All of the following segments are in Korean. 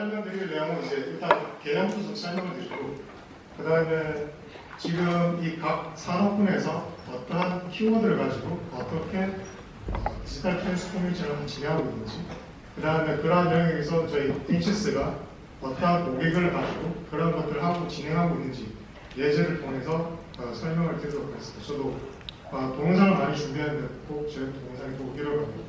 설명드릴 내용은 이제 일단 개념부터 좀 설명을 드리고, 그 다음에 지금 이 각 산업군에서 어떠한 키워드를 가지고 어떻게 디지털 트랜스포메이션을 진행하고 있는지, 그 다음에 그러한 영역에서 저희 HS가 어떠한 고객을 가지고 그런 것들을 하고 진행하고 있는지 예제를 통해서 설명을 드리도록 하겠습니다. 저도 동영상을 많이 준비했는데 꼭 제 동영상이 꼭 필요합니다.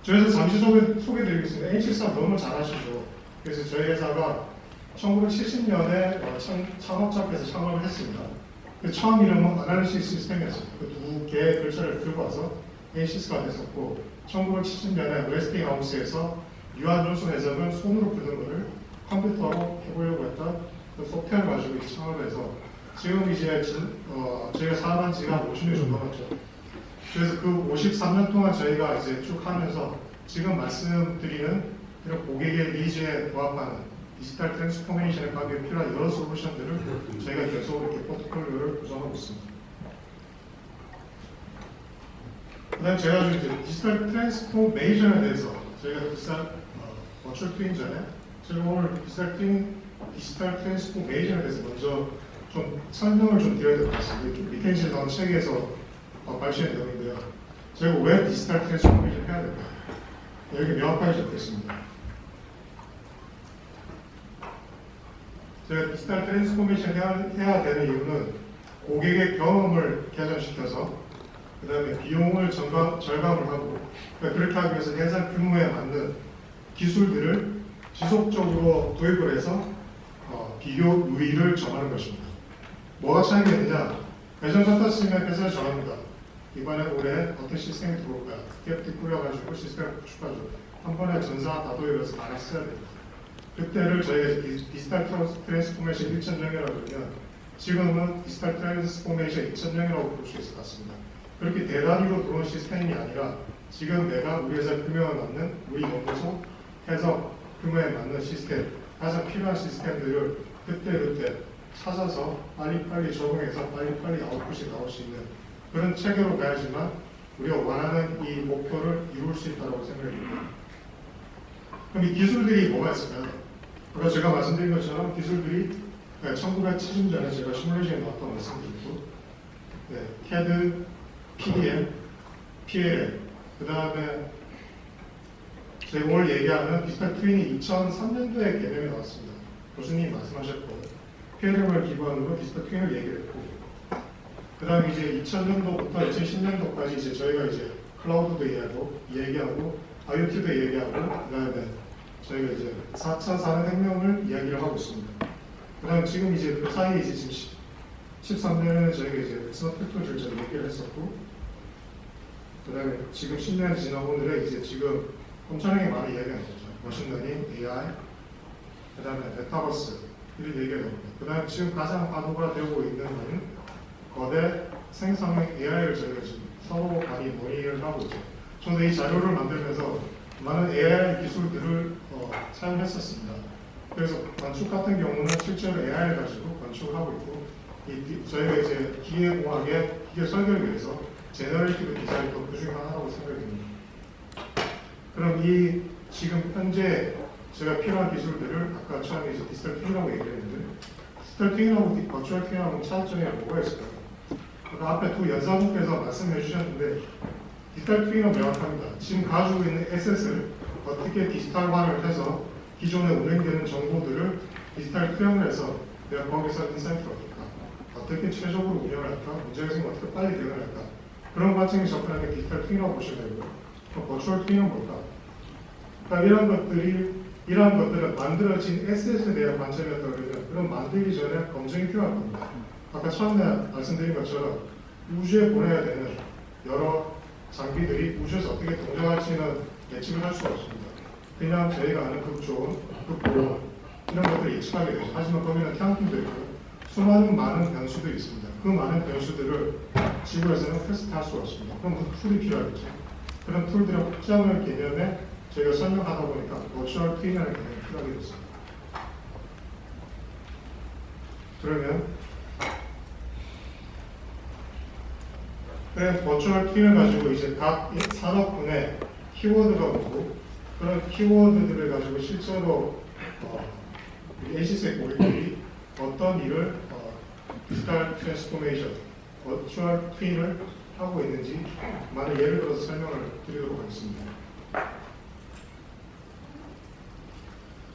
저희에서 잠시 소개드리겠습니다. HS가 너무 잘하시죠. 그래서 저희 회사가 1970년에 창업자께서 창업을 했습니다. 그 처음 이름은 아날리시스 시스템이었습니다. 그 두 개의 글자를 들고 와서 HS가 됐었고, 1970년에 웨스팅하우스에서 유한존슨 회장을 손으로 푸는 것을 컴퓨터로 해보려고 했던 그 소프트웨어를 가지고 창업을 해서 지금 이제 저희가 사업한 지가 50년 정도 넘었죠. 그래서 그 53년 동안 저희가 이제 쭉 하면서 지금 말씀드리는 이런 고객의 니즈에 부합하는 디지털 트랜스포메이션에 가기에 필요한 여러 솔루션들을 저희가 계속 이렇게 포트폴리오를 구성하고 있습니다. 그 다음에 제가 이제 디지털 트랜스포메이션에 대해서 저희가 디지털 버추얼 트윈 전에 제가 오늘 디지털 트랜스포메이션에 대해서 먼저 좀 설명을 좀 드려야 될 것 같습니다. 밑에 이제 나온 책에서 발표한 내용인데요. 제가 왜 디지털 트랜스포메이션 해야 될까? 여기 명확하게 적혀있습니다. 제가 디지털 트랜스포메이션 해야 되는 이유는 고객의 경험을 개선시켜서 그 다음에 비용을 절감을 하고, 그렇게 하기 위해서 회사 규모에 맞는 기술들을 지속적으로 도입을 해서 비교 유의를 정하는 것입니다. 뭐가 차이가 있느냐? 예전 같았으면 회사를 정합니다. 이번에 올해 어떤 시스템이 들어올까요? 갭 꾸려가지고 시스템을 구축하죠. 한 번에 전사 다 도입해서 다 했어야 됩니다. 그때를 저희가 디지털 트랜스포메이션 1.0이라고 그러면 지금은 디지털 트랜스포메이션 2.0이라고 볼 수 있을 것 같습니다. 그렇게 대단위로 들어온 시스템이 아니라 지금 내가 우리 회사 규모에 맞는 우리 연구소 해석 규모에 맞는 시스템, 가장 필요한 시스템들을 그때 찾아서 빨리빨리 적응해서 빨리빨리 아웃풋이 나올 수 있는 그런 체계로 가야지만 우리가 원하는 이 목표를 이룰 수 있다고 생각합니다. 그럼 이 기술들이 뭐가 있을까요? 아까 제가 말씀드린 것처럼 기술들이 1970년에 제가 시뮬레이션에 나왔던 말씀드리고, CAD, PDM, PLM, 그 다음에 제가 오늘 얘기하는 디지털 트윈이 2003년도에 개념이 나왔습니다. 교수님이 말씀하셨고, PLM을 기반으로 디지털 트윈을 얘기했고, 그 다음에 이제 2000년도부터 2010년도까지 이제 저희가 이제 클라우드도 얘기하고, IoT도 얘기하고, 그 다음에 저희가 이제 4차 산업혁명을 이야기를 하고 있습니다. 그 다음에 지금 이제 그 사이에 이제 지금 13년에 저희가 이제 스마트 팩토리를 저희 얘기를 했었고, 그 다음에 지금 10년이 지나고 오늘에 이제 지금 엄청나게 많이 이야기하는 거죠. 머신러닝, AI, 그 다음에 메타버스, 이런 얘기가 나옵니다. 그 다음에 지금 가장 화두가 되고 있는 거는 거대 생성형 AI를 저희가 지금 서로 많이 논의를 하고 있죠. 저도 이 자료를 만들면서 많은 AI 기술들을 사용했었습니다. 그래서 건축 같은 경우는 실제로 AI를 가지고 건축을 하고 있고, 저희가 이제 기계공학의 기계 설계를 위해서 제너레이티브 디자인도 그 중에 하나라고 생각이 듭니다. 그럼 이 지금 현재 제가 필요한 기술들을 아까 처음에 이제 디지털 트윈이라고 얘기했는데, 디지털 트윈하고 버추얼 트윈하고 차이점이 뭐가 있을까요? 아까 앞에 두 연사분께서 말씀해 주셨는데, 디지털 트윈은 명확합니다. 지금 가지고 있는 에셋을 어떻게 디지털화를 해서 기존에 운행되는 정보들을 디지털 투영을 해서 내가 거기서 인사이트를 얻을까? 어떻게 최적으로 운영을 할까? 문제가 생기면 어떻게 빨리 대응을 할까? 그런 과정에 접근하는 게 디지털 트윈이라고 보시면 되고요. 그럼 버추얼 트윈은 뭘까? 그러니까 이러한 것들은 만들어진 에셋에 대한 관점이었다고 그러면 그런 만들기 전에 검증이 필요할 겁니다. 아까 처음에 말씀드린 것처럼 우주에 보내야 되는 여러 장비들이 우주에서 어떻게 동작할지는 예측을 할 수가 없습니다. 그냥 저희가 아는 극조원, 극보원 이런 것들을 예측하게 되죠. 하지만 거기는 태양풍도 있고 많은 변수들이 있습니다. 그 많은 변수들을 지구에서는 테스트할 수가 없습니다. 그럼 그 툴이 필요하겠죠. 그런 툴들의 확장을 개념에 저희가 설명하다 보니까 버추얼 트윈이라는 개념이 필요하게 됐습니다. 그러면 버추얼 트윈을 가지고 이제 각 산업군의 키워드가 뭐고, 그런 키워드들을 가지고 실제로 NC스의 고객들이 어떤 일을 디지털 트랜스포메이션, 버추얼 트윈을 하고 있는지 많은 예를 들어서 설명을 드리도록 하겠습니다.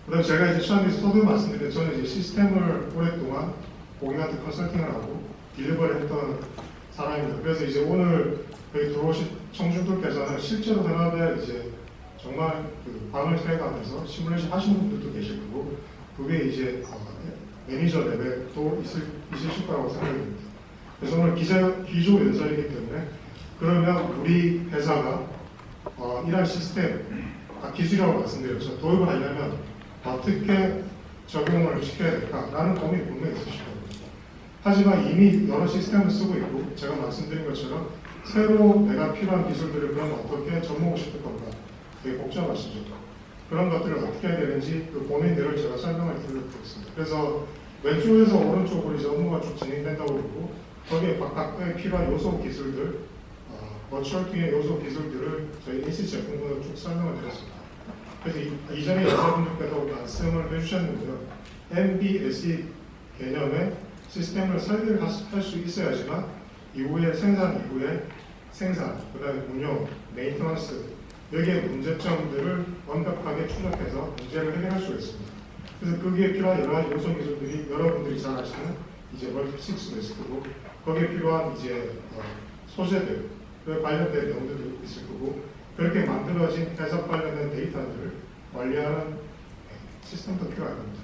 그다음 제가 이제 처음에 서두 말씀드린 저는 이제 시스템을 오랫동안 고객한테 컨설팅을 하고 딜리버를 했던 사람입니다. 그래서 이제 오늘 여기 들어오신 청중들께서는 실제로 생각해 이제 정말 그 방을 트랙하면서 시뮬레이션 하시는 분들도 계실 거고 그게 이제 매니저 레벨도 있으실 거라고 생각이 듭니다. 그래서 오늘 기조 연설이기 때문에 그러면 우리 회사가 이러한 시스템, 기술이라고 말씀드렸죠. 도입을 하려면 어떻게 적용을 시켜야 될까라는 고민이 분명히 있으실 겁니다. 하지만 이미 여러 시스템을 쓰고 있고 제가 말씀드린 것처럼 새로 내가 필요한 기술들을 그럼 어떻게 접목을 시킬 건가 되게 복잡하시죠. 그런 것들을 어떻게 해야 되는지 그 고민들을 제가 설명을 드리도록 하겠습니다. 그래서 왼쪽에서 오른쪽으로 이제 업무가 쭉 진행된다고 그러고 거기에 각각의 필요한 요소 기술들, 버추얼 트윈의 요소 기술들을 저희 NC 제품군으로 쭉 설명을 드렸습니다. 그래서 이전에 여러분들께도 말씀을 해주셨는데요. MBSE 개념의 시스템을 설계를 할 수 있어야지만 이후에 생산, 그 다음에 운영, 메인터넌스 여기에 문제점들을 완벽하게 추적해서 문제를 해결할 수가 있습니다. 그래서 거기에 필요한 여러 가지 요소 기술들이 여러분들이 잘 아시는 이제 멀티6도 있을 거고 거기에 필요한 이제 소재들, 관련된 내용들도 있을 거고 그렇게 만들어진 해석 관련된 데이터들을 관리하는 시스템도 필요할 겁니다.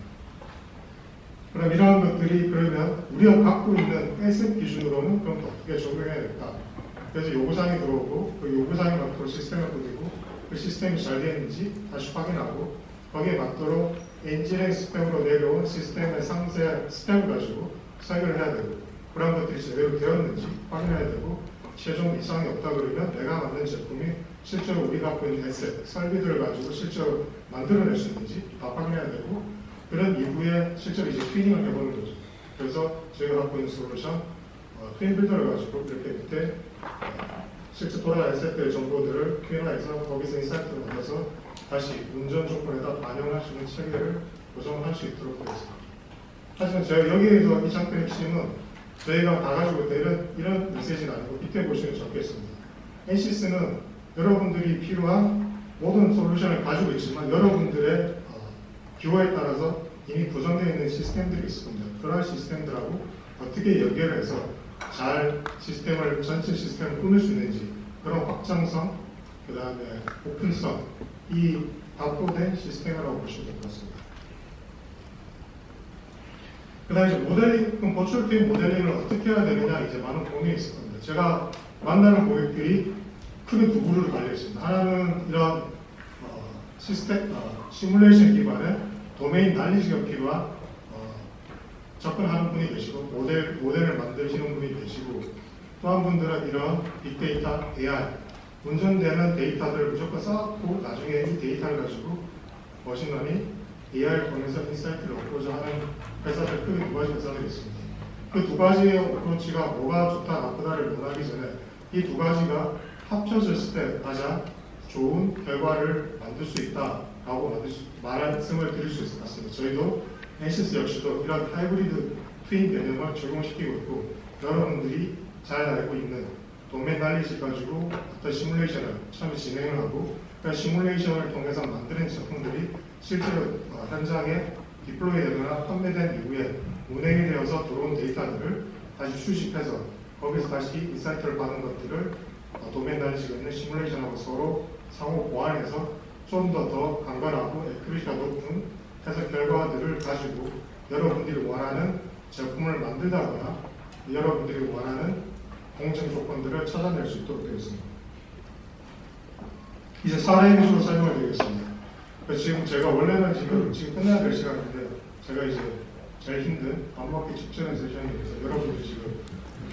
그럼 이러한 것들이 그러면 우리가 갖고 있는 에셋 기준으로는 그럼 어떻게 적용해야 될까? 그래서 요구사항이 들어오고 그 요구사항에 맞도록 시스템을 꾸리고 그 시스템이 잘 되는지 다시 확인하고 거기에 맞도록 엔지니어링 스펙으로 내려온 시스템의 상세 스텝을 가지고 설계를 해야 되고 그런 것들이 제대로 되었는지 확인해야 되고 최종 이상이 없다 그러면 내가 만든 제품이 실제로 우리가 갖고 있는 에셋, 설비들을 가지고 실제로 만들어낼 수 있는지 다 확인해야 되고 그런 이후에 실제로 이제 트위닝을 해보는 거죠. 그래서 저희가 갖고 있는 솔루션 트윈 빌더를 가지고 이렇게 밑에 실제 돌아갈 에셋들의 정보들을 트윈화해서 거기서 인사이트를 받아서 다시 운전 조건에다 반영할 수 있는 체계를 구성할 수 있도록 되겠습니다. 하지만 제가 여기에서 이 장편의 핵심은 저희가 다 가지고 있다 이런 메시지는 아니고 밑에 보시면 적혀 있습니다. NCS는 여러분들이 필요한 모든 솔루션을 가지고 있지만 여러분들의 기호에 따라서 이미 구성되어 있는 시스템들이 있을 겁니다. 그러한 시스템들하고 어떻게 연결해서 잘 전체 시스템을 꾸밀 수 있는지 그런 확장성, 그 다음에 오픈성 이 답도된 시스템이라고 보시면 될 것 같습니다. 그 다음에 이제 그럼 버추얼 트윈 모델링을 어떻게 해야 되느냐 이제 많은 고민이 있을 겁니다. 제가 만나는 고객들이 크게 두 부류로 갈려 있습니다. 하나는 이런 시뮬레이션 기반의 도메인 난리지가 필요한 접근하는 분이 계시고 모델을 만드시는 분이 계시고 또 한 분들은 이런 빅데이터, AI 운전되는 데이터들을 무조건 쌓고 나중에 이 데이터를 가지고 머신러닝, AI를 통해서 인사이트를 얻고자 하는 회사들 크게 두 가지 회사들이 있습니다. 그 두 가지의 어프로치가 뭐가 좋다 나쁘다를 논하기 전에 이 두 가지가 합쳐졌을 때 가장 좋은 결과를 만들 수 있다라고 말씀을 드릴 수 있을 것 같습니다. 저희도 NCS 역시도 이런 하이브리드 트윈 개념을 적용시키고 있고 여러분들이 잘 알고 있는 도메인 난리지 가지고 어떤 시뮬레이션을 처음에 진행을 하고 그 시뮬레이션을 통해서 만드는 제품들이 실제로 현장에 디플로이 되거나 판매된 이후에 운행이 되어서 들어온 데이터들을 다시 수집해서 거기서 다시 인사이트를 받은 것들을 도메인 난리지가 있는 시뮬레이션하고 서로 상호 보완해서 좀 더 간단하고 에큐리시가 높은 해석 결과들을 가지고 여러분들이 원하는 제품을 만들다거나 여러분들이 원하는 공정 조건들을 찾아낼 수 있도록 되어 있습니다. 이제 사례 위주로 설명을 드리겠습니다. 지금 제가 원래는 지금 끝나야 될 시간인데 제가 이제 제일 힘든 밥 먹기 직전에 세션이라서 여러분들 지금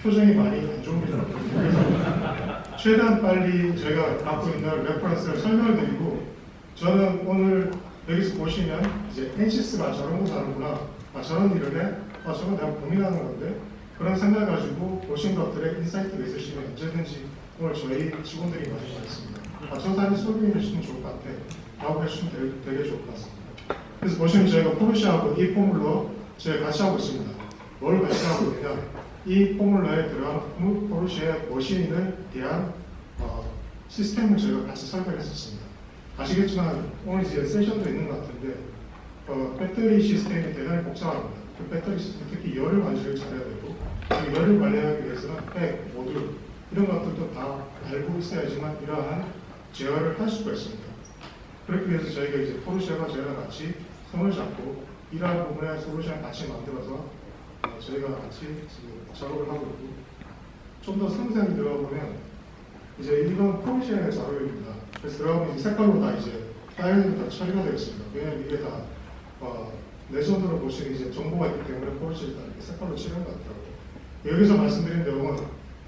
표정이 많이 안 좋습니다. 그래서 최대한 빨리 저희가 갖고 있는 레퍼런스를 설명을 드리고 저는 오늘 여기서 보시면 이제 NCS가 저런 거 하는구나, 저런 일을 해, 저건 내가 고민하는 건데 그런 생각을 가지고 보신 것들의 인사이트가 있으시면 언제든지 오늘 저희 직원들이 많이 있습니다. 저 사람이 설명해 주시면 좋을 것 같아 라고 해주시면 되게 좋을 것 같습니다. 그래서 보시면 저희가 포르쉐하고 이 포뮬러 저희가 같이 하고 있습니다. 뭘 같이 하고 있느냐, 이 포뮬러에 들어간 포르쉐 머신에 대한 시스템을 저희가 같이 설명했었습니다. 아시겠지만 오늘 이제 세션도 있는 것 같은데 배터리 시스템이 대단히 복잡합니다. 그 배터리 시스템, 특히 열을 관리를 잘해야 되고, 그 열을 관리하기 위해서는 팩, 모듈 이런 것들도 다 알고 있어야지만 이러한 제어를 할 수가 있습니다. 그렇기 위해서 저희가 이제 포르쉐와 저희랑 같이 손을 잡고 이러한 부분의 솔루션을 같이 만들어서 저희가 같이 지금 작업을 하고 있고, 좀 더 상세하게 들어가보면 이제 이건 포르쉐의 자료입니다. 그래서 들어가면 이제 색깔로 다 이제 파일들이 다 처리가 되어 있습니다. 왜냐하면 이게 다 내전으로 보시는 이제 정보가 있기 때문에 포르쉐를 다 이렇게 색깔로 칠한 것 같더라고요. 여기서 말씀드린 내용은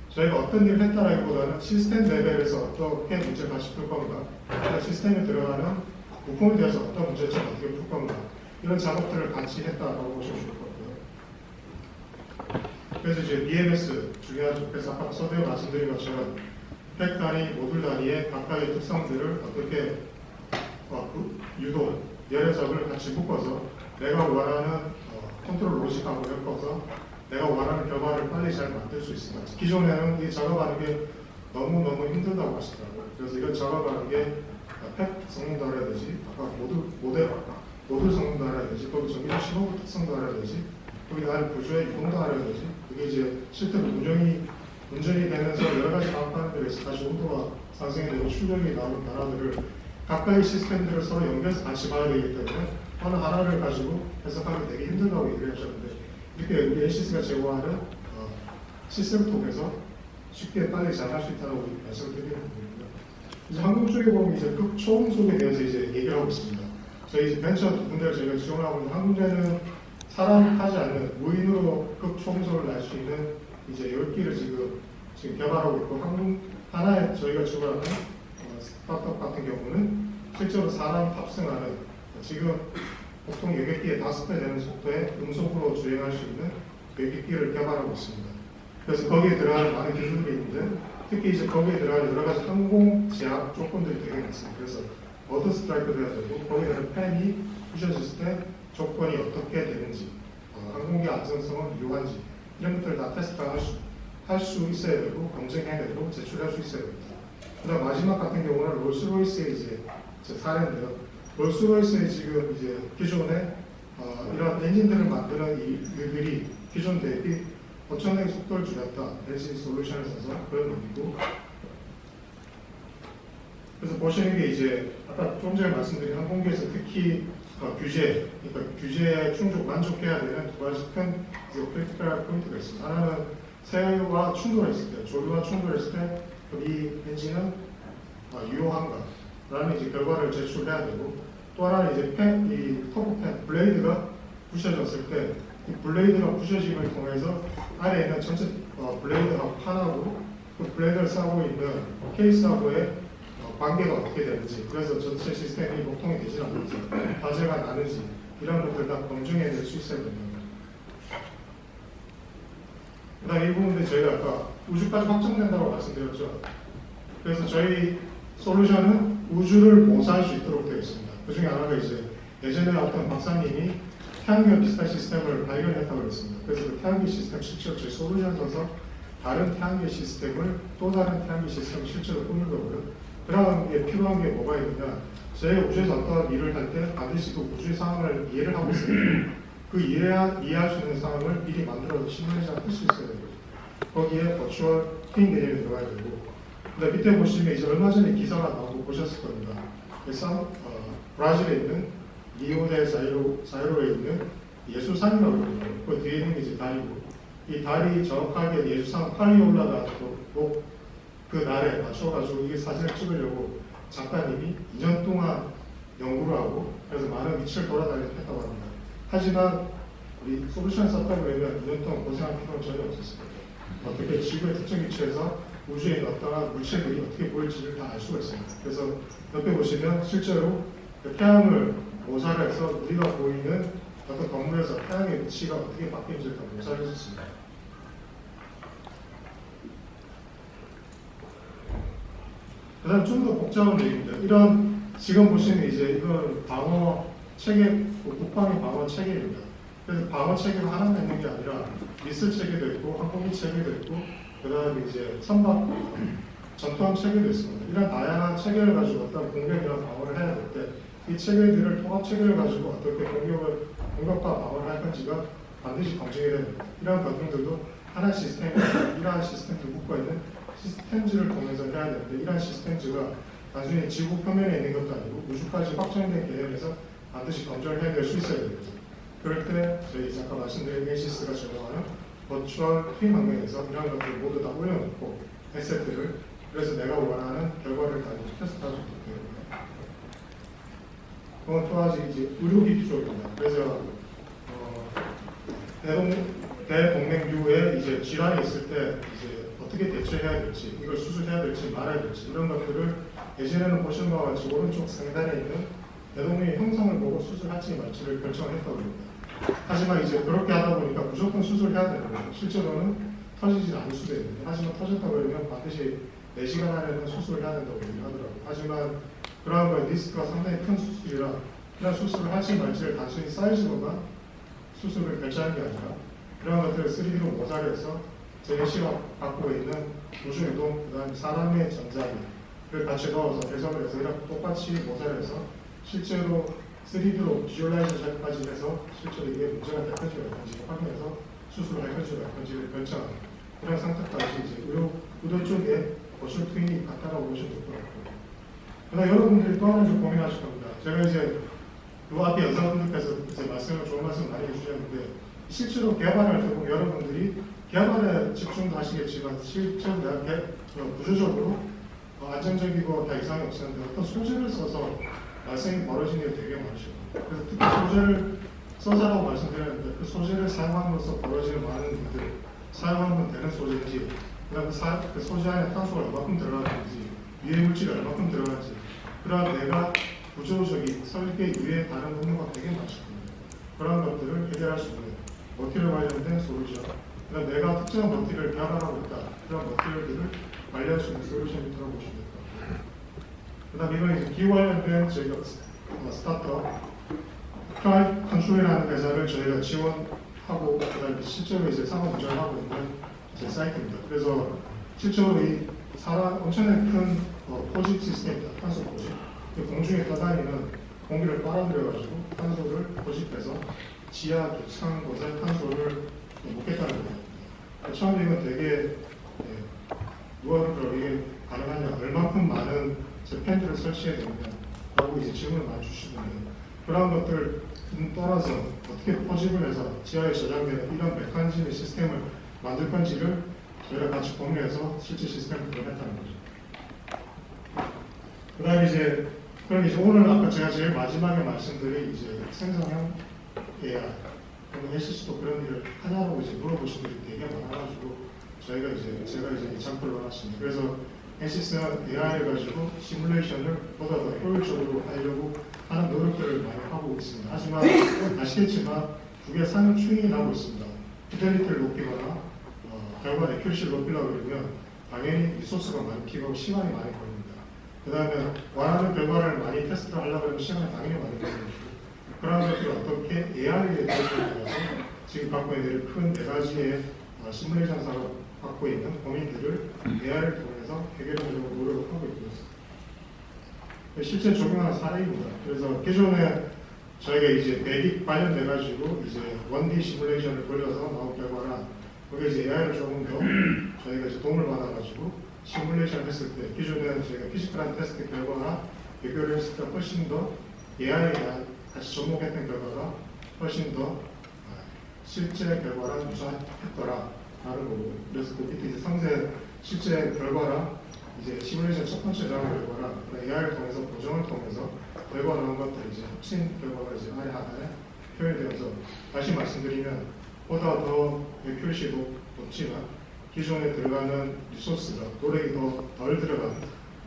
저희가 어떤 일을 했다라기보다는 시스템 레벨에서 어떻게 문제를 같이 풀 건가, 시스템에 들어가는 부품에 대해서 어떤 문제점을 어떻게 풀 건가, 이런 작업들을 같이 했다라고 보시면 좋을 것 같고요. 그래서 이제 BMS 중요하죠. 그래서 아까 서두에 말씀드린 것처럼 팩 단위, 모듈 단위의 각각의 특성들을 어떻게 유도, 열애석을 같이 묶어서 내가 원하는 컨트롤 로직하고 엮어서 내가 원하는 결과를 빨리 잘 만들 수 있습니다. 기존에는 이 작업하는 게 너무너무 힘들다고 하시더라고요. 그래서 이걸 작업하는 게 팩 성능도 알아야 되지, 아까 모듈 성능도 알아야 되지, 거기 전기적 신호 특성도 알아야 되지, 거기 다른 구조의 이동도 알아야 되지, 그게 이제 실제로 운전이 되면서 여러 가지 방법하는 데 있어서 다시 온도가 상승이 되고 출력이 나오는 변화들을 각각의 시스템들을 서로 연결해서 같이 봐야 되기 때문에 어느 하나를 가지고 해석하기 되게 힘들다고 얘기를 하셨는데, 이렇게 우리 NCC가 제공하는 시스템을 통해서 쉽게 빨리 잘 할 수 있다고 말씀을 드리는 부분입니다. 이제 항공 쪽에 보면 이제 극초음속에 대해서 이제 얘기를 하고 있습니다. 저희 이제 벤처 두 군데를 저희가 지원하고 있는 한 군데는 사람 타지 않는 무인으로 극초음속을 날 수 있는 이제 10기를 지금 개발하고 있고, 하나에 저희가 지원하는 스타트업 같은 경우는 실제로 사람 탑승하는 지금 보통 여객기의 5배 되는 속도의 음속으로 주행할 수 있는 여객기를 개발하고 있습니다. 그래서 거기에 들어가는 많은 기술들이 있는데, 특히 이제 거기에 들어가는 여러 가지 항공 제약 조건들이 되게 많습니다. 그래서 워터 스트라이크도 해야 되고, 거기에 대한 팬이 부셔졌을 때 조건이 어떻게 되는지, 항공기 안전성은 유효한지, 이런 것들을 다 테스트할 수 있어야 되고, 검증해야 되고, 제출할 수 있어야 됩니다. 그다음 마지막 같은 경우는 롤스로이스의 이제 사례인데요. 롤스로이스의 지금 이제 기존에 이런 엔진들을 만드는 이들이 기존 대비 엄청나게 속도를 줄였다. 엔진 솔루션을 써서 그런 의미고. 그래서 보시는 게 이제 아까 좀 전에 말씀드린 항공기에서 특히 그러니까 규제에 만족해야 되는 두 가지 큰 크리티컬 포인트가 있습니다. 하나는 세와 충돌했을 때, 조류와 충돌했을 때 이 엔진은 유효한가라는 이제 결과를 제출해야 되고, 또 하나는 이제 이 터보팬 블레이드가 부셔졌을 때 이 블레이드가 부셔짐을 통해서 아래에 있는 전체 블레이드하고 판하고 그 블레이드를 싸고 있는 케이스하고의 관계가 어떻게 되는지, 그래서 전체 시스템이 보통이 되지 않는지, 화재가 나는지, 이런 것들 다 검증해낼 수 있어야 됩니다. 그 다음 이 부분들 저희가 아까 우주까지 확정된다고 말씀드렸죠. 그래서 저희 솔루션은 우주를 모사할 수 있도록 되어 있습니다. 그 중에 하나가 이제 예전에 어떤 박사님이 태양계와 비슷한 시스템을 발견했다고 했습니다. 그래서 그 태양계 시스템 실제로 저희 솔루션 써서 다른 태양계 시스템을 또 다른 태양계 시스템을 실제로 꾸밀거고요. 그런 게 필요한 게 뭐가 있느냐, 저희가 우주에서 어떤 일을 할 때 반드시 그 우주의 상황을 이해를 하고 있습니다. 그 이해할 수 있는 상황을 미리 만들어서 시뮬레이션을 할 수 있어야 되고, 거기에 버추얼 트윈 개념이 들어가야 되고, 그다음 밑에 보시면 이제 얼마 전에 기사가 나오고 보셨을 겁니다. 그래서 브라질에 있는 리오데 자이로에 있는 예수산이라고 합니다. 그 뒤에 있는 게 이제 다리고, 이 다리 정확하게 예수산 팔이 올라가도록 그 날에 맞춰가지고 이게 사진을 찍으려고 작가님이 2년 동안 연구를 하고, 그래서 많은 위치를 돌아다녔다고 합니다. 하지만 우리 솔루션을 썼다고 하면 2년 동안 고생할 필요는 전혀 없었습니다. 어떻게 지구의 특정 위치에서 우주에 있는 어떠한 물체들이 어떻게 보일지를 다 알 수가 있습니다. 그래서 옆에 보시면 실제로 태양을 모사를 해서 우리가 보이는 어떤 건물에서 태양의 위치가 어떻게 바뀌는지를 다 모사를 했습니다. 그다음 좀 더 복잡한 얘기입니다. 이런 지금 보시면 이제 이건 방어 체계, 국방의 방어 체계입니다. 그래서 방어 체계가 하나만 있는 게 아니라 미술 체계도 있고 항공기 체계도 있고 그다음에 이제 선박 전투함 체계도 있습니다. 이런 다양한 체계를 가지고 어떤 공격이나 방어를 해야 될 때 이 체계들을 통합 체계를 가지고 어떻게 공격과 방어를 할 건지가 반드시 검증이 됩니다. 이러한 과정들도 하나의 시스템이 이러한 시스템들 묶어 있는 시스템즈를 통해서 해야 되는데 이러한 시스템즈가 단순히 지구 표면에 있는 것도 아니고 우주까지 확장된 개념에서 반드시 검증을 해낼 수 있어야 됩니다. 그럴 때 저희 잠깐 말씀드린 에이시스가 제공하는 버추얼 트윈 환경에서 이러한 것들을 모두 다 올려놓고 에셋들을 그래서 내가 원하는 결과를 가지고 테스트할 수 있게 됩니다. 그건 또 아직 이제 의료기기 쪽입니다. 그래서 대동맥류에 이제 질환이 있을 때 이제 어떻게 대처해야 될지, 이걸 수술해야 될지 말아야 될지 이런 것들을 예전에는 보신 바와 같이 오른쪽 상단에 있는 대동맥 형성을 보고 수술할지 말지를 결정했다고 합니다. 하지만 이제 그렇게 하다 보니까 무조건 수술해야 되는 거죠. 실제로는 터지지 않을 수도 있는데 하지만 터졌다고 그러면 반드시 4시간 안에는 수술을 해야 된다고 얘기하더라고요. 하지만 그러한 건 리스크가 상당히 큰 수술이라 그냥 수술을 할지 말지를 단순히 사이즈로만 수술을 결정하는 게 아니라 그런 것들을 3D로 모자르해서 제시가 갖고 있는 우주이동, 그 다음에 사람의 전자기를 같이 넣어서 해석을 해서 이렇게 똑같이 모자르해서 실제로 3D로 비주얼라이제이션까지 해서 실제로 이게 문제가 될 건지 말 건지 확인해서 수술을 할 건지 말 건지를 결정하는 그런 상태까지 이제 의료 쪽에 버추얼 트윈이 같다라고 보시면 될 것 같고 그러나 여러분들이 또 하나 좀 고민하실 겁니다. 제가 이제 요 앞에 여자분들께서 이제 좋은 말씀 많이 해주셨는데 실제로 개발할 때 보면 여러분들이 개발에 집중도 하시겠지만 실제로 내가 구조적으로 안정적이고 다 이상이 없었는데 어떤 소재를 써서 발생이 벌어지는 게 되게 많으시고 그래서 특히 소재를 써자라고 말씀드렸는데 그 소재를 사용함으로써 벌어지는 많은 일들 사용하면 되는 소재인지 그다음에 그 소재 안에 탄소가 얼마큼 들어가는지 유해 물질이 얼마큼 들어가는지 그러한 내가 구조적인 설계 유해 다른 부분과 되게 많습니다. 그런 것들을 해결할 수 있는 머티리얼 관련된 솔루션 그다음 내가 특정한 머티리얼을 개발하고 있다 그런 머티리얼들을 관리할 수 있는 솔루션이 들어보시면 될 것 같아요. 그 다음 이건 이제 기후 관련된 저희가 스타트업 프라이드 컨트롤이라는 회사를 저희가 지원하고 그다음에 실제로 이제 상업 운전하고 있는 제 사이트입니다. 그래서 실제로 이 엄청나게 큰 포집 시스템입니다. 탄소 포집. 공중에 떠다니는 공기를 빨아들여가지고 탄소를 포집해서 지하 깊숙한 곳에 탄소를 묻겠다는 거예요. 처음에 이건 되게 누가 이게 가능하냐, 얼마큼 많은 팬들을 설치해야 되느냐 라고 이제 질문을 많이 주시는데 그런 것들을 떠나서 어떻게 포집을 해서 지하에 저장되는 이런 메커니즘의 시스템을 만들 건지를 저희가 같이 공유해서 실제 시스템을 구현했다는 거죠. 그 다음에 이제 그럼 이제 오늘 아까 제가 제일 마지막에 말씀드린 이제 생성형 AI 그럼 해시스도 그런 일을 하냐고 이제 물어보신 분들이 되게 많아가지고 제가 이제 example로 놨습니다. 그래서 해시스는 AI를 가지고 시뮬레이션을 보다 더 효율적으로 하려고 하는 노력들을 많이 하고 있습니다. 하지만 아시겠지만 두 개 상용 추이가 나고 있습니다. 피델리티를 높이거나 결과 액큐리시를 높이려고 그러면 당연히 리소스가 많이 필요하고 시간이 많이 걸립니다. 그 다음에 원하는 결과를 많이 테스트를 하려고 하면 시간이 당연히 많이 걸립니다. 그런 것들을 어떻게 AI에 대해서 지금 갖고 있는 큰 4가지의 시뮬레이션 사가 갖고 있는 고민들을 AI를 통해서 해결하려고 노력을 하고 있습니다. 실제 적용하는 사례입니다. 그래서 기존에 저희가 이제 배기 관련돼가지고 이제 1D 시뮬레이션을 돌려서 나온 결과랑 거기에 이제 AI를 조금 더 저희가 이제 도움을 받아가지고 시뮬레이션 했을 때 기존에는 저희가 피지컬한 테스트 결과나 비교를 했을 때 훨씬 더 AI에 같이 접목했던 결과가 훨씬 더 실제 결과랑 유사했더라 라는 거고 그래서 그 밑에 이제 상세 실제 결과랑 이제 시뮬레이션 첫 번째 나온 결과랑 AI를 통해서 보정을 통해서 결과 나온 것들 이제 합친 결과가 이제 아래 하나에 표현되어서 다시 말씀드리면 보다 더 액큐리시도 높지만 기존에 들어가는 리소스가 노력이 더 덜 들어간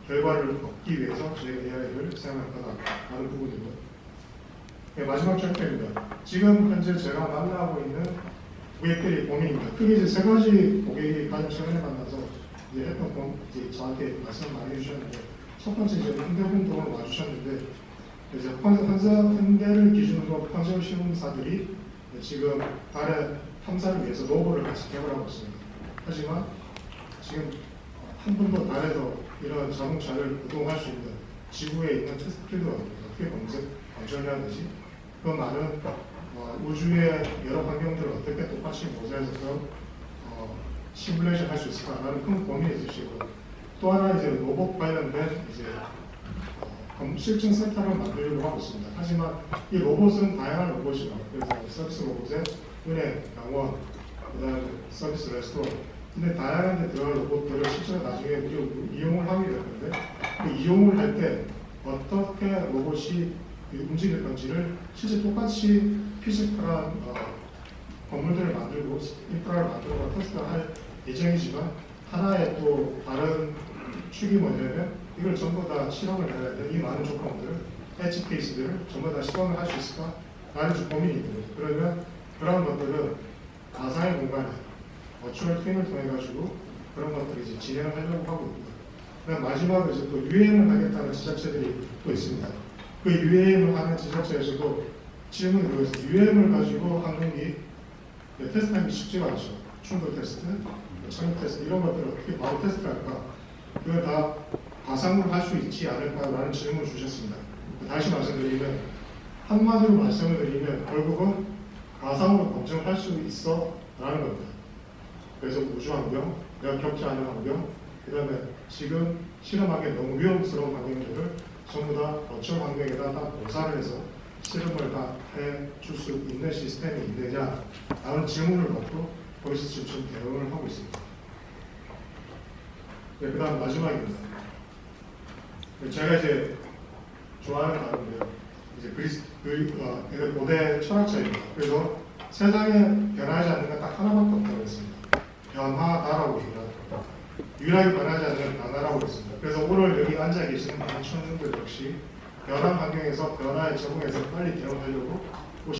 결과를 얻기 위해서 저희가 AI를 사용할 거다라는 부분이고 네, 마지막 절대입니다. 지금 현재 제가 만나고 있는 고객들이 고민입니다. 크게 이제 3가지 고객이 가장 최근에 만나서 이제 했던 이제 저한테 말씀 많이 해주셨는데 첫 번째 이제 현대분동을 와주셨는데 이제 현대를 기준으로 컨sortium 시험사들이 지금 달의 탐사를 위해서 로버를 같이 개발하고 있습니다. 하지만 지금 한 번도 달에서 이런 자동차를 구동할 수 있는 지구에 있는 테스트 필드가 어떻게 검증해야 되지? 그 많은 우주의 여러 환경들을 어떻게 똑같이 모자해서 시뮬레이션 할 수 있을까라는 큰 고민이 있으시고, 또 하나 이제 로봇 관련된 이제 실증 센터를 만들려고 하고 있습니다. 하지만 이 로봇은 다양한 로봇이요. 그래서 서비스 로봇에 은행, 병원, 그다음에 서비스 레스토랑, 근데 다양한 데 들어갈 로봇들을 실제로 나중에 우리 이용을 하게 될 건데, 그 이용을 할 때 어떻게 로봇이 움직일 건지를 실제 똑같이 피지컬한 건물들을 만들고 인프라를 만들고 테스트할 예정이지만, 하나의 또 다른 축이 뭐냐면 이걸 전부 다 실험을 해야 돼. 이 많은 조건들을, 엣지 케이스들을 전부 다 실험을 할 수 있을까? 라는 좀 고민이 있거든요. 그러면 그런 것들은 가상의 공간에 버추얼 트윈을 통해 가지고 그런 것들을 이제 진행을 하려고 하고 있습니다. 그다음 마지막으로 이제 또 UAM을 하겠다는 지자체들이 또 있습니다. 그 UAM을 하는 지자체에서도 질문이 그거였어요. UAM을 가지고 항공기 테스트하기 쉽지가 않죠. 충돌 테스트, 착륙 테스트 이런 것들을 어떻게 바로 테스트할까? 그걸 다 가상으로 할 수 있지 않을까라는 질문을 주셨습니다. 다시 말씀드리면, 한마디로 말씀을 드리면 결국은 가상으로 검증할 수 있어 라는 겁니다. 그래서 우주환경, 내가 겪지 않은 환경, 그 다음에 지금 실험하기에 너무 위험스러운 환경들을 전부 다 버추얼 환경에다 보사를 해서 실험을 다 해줄 수 있는 시스템이 있느냐 라는 질문을 놓고 거기서 지금 대응을 하고 있습니다. 네, 그 다음 마지막입니다. 제가 이제 좋아하는 단어인데요. 이제 고대 철학자입니다. 그래서 세상에 변하지 않는 건 딱 하나밖에 없다고 했습니다. 변화다라고 얘기합니다. 유일하게 변하지 않는 변화라고 했습니다. 그래서 오늘 여기 앉아 계시는 많은 청년들 역시 변한 환경에서 변화에 적응해서 빨리 대응하려고